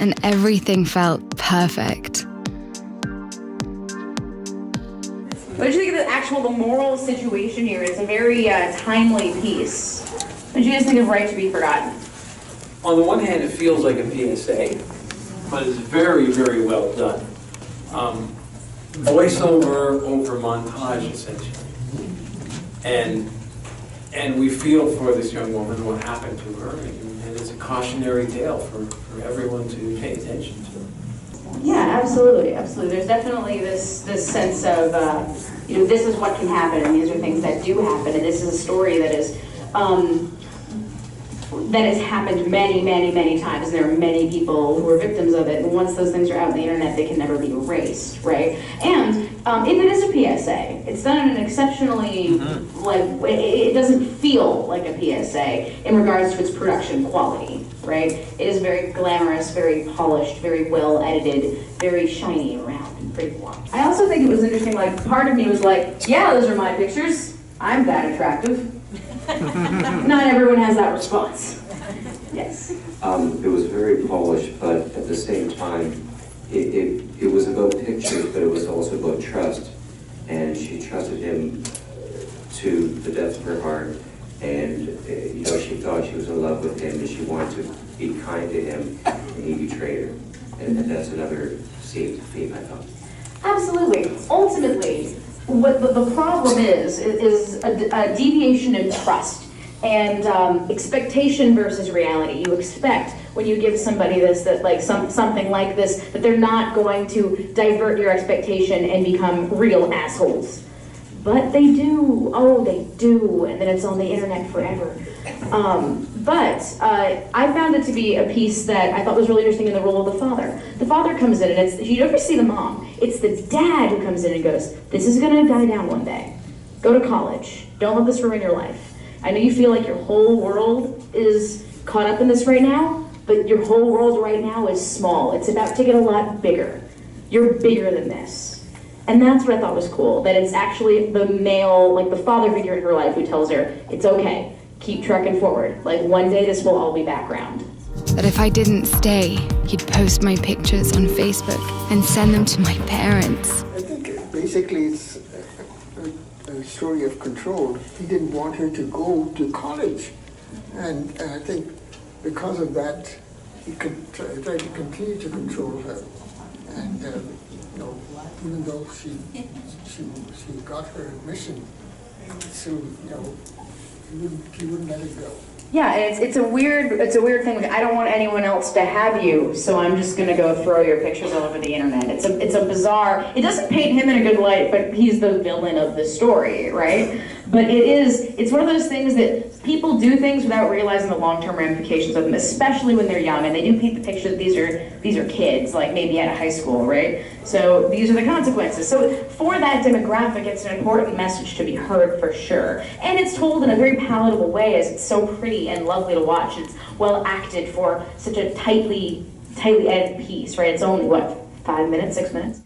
and everything felt perfect. What did you think of the moral situation here? It's a very timely piece. What did you guys think of Right to Be Forgotten? On the one hand, it feels like a PSA, but it's very, very well done. Voiceover over montage, essentially. And we feel for this young woman what happened to her, and it's a cautionary tale for everyone to pay attention to. Yeah, absolutely, absolutely. There's definitely this sense of, this is what can happen, and these are things that do happen, and this is a story that is that has happened many, many, many times, and there are many people who are victims of it, and once those things are out on the internet, they can never be erased, right? And if it is a PSA, it's done in an exceptionally, it doesn't feel like a PSA in regards to its production quality, right? It is very glamorous, very polished, very well edited, very shiny and round and pretty warm. I also think it was interesting, part of me was like, yeah, those are my pictures. I'm that attractive. Not everyone has that response. Yes. It was very polished, but at the same time, it was about pictures, but it was also about trust. And she trusted him to the depths of her heart. And she thought she was in love with him, and she wanted to be kind to him, and he betrayed her. And that's another theme, I thought. Absolutely. Ultimately, what the problem is a deviation in trust and expectation versus reality. You expect when you give somebody this, something like this, that they're not going to divert your expectation and become real assholes. But they do. Oh, they do. And then it's on the internet forever. But I found it to be a piece that I thought was really interesting in the role of the father. The father comes in, and you never see the mom. It's the dad who comes in and goes, this is going to die down one day. Go to college. Don't let this ruin your life. I know you feel like your whole world is caught up in this right now, but your whole world right now is small. It's about to get a lot bigger. You're bigger than this. And that's what I thought was cool, that it's actually the male, the father figure in her life who tells her, it's okay, keep trucking forward. One day this will all be background. That if I didn't stay, he'd post my pictures on Facebook and send them to my parents. I think basically it's a story of control. He didn't want her to go to college. And I think because of that, he could try to continue to control her. And even though she got her admission, so he wouldn't let it go. Yeah, and it's a weird thing. I don't want anyone else to have you, so I'm just gonna go throw your pictures all over the internet. It's a bizarre. It doesn't paint him in a good light, but he's the villain of the story, right? But it's one of those things that people do things without realizing the long-term ramifications of them, especially when they're young, and they do paint the picture that these are kids, maybe out of high school, right? So these are the consequences. So for that demographic, it's an important message to be heard for sure. And it's told in a very palatable way, as it's so pretty and lovely to watch. It's well acted for such a tightly edited piece, right? It's only, 5 minutes, 6 minutes?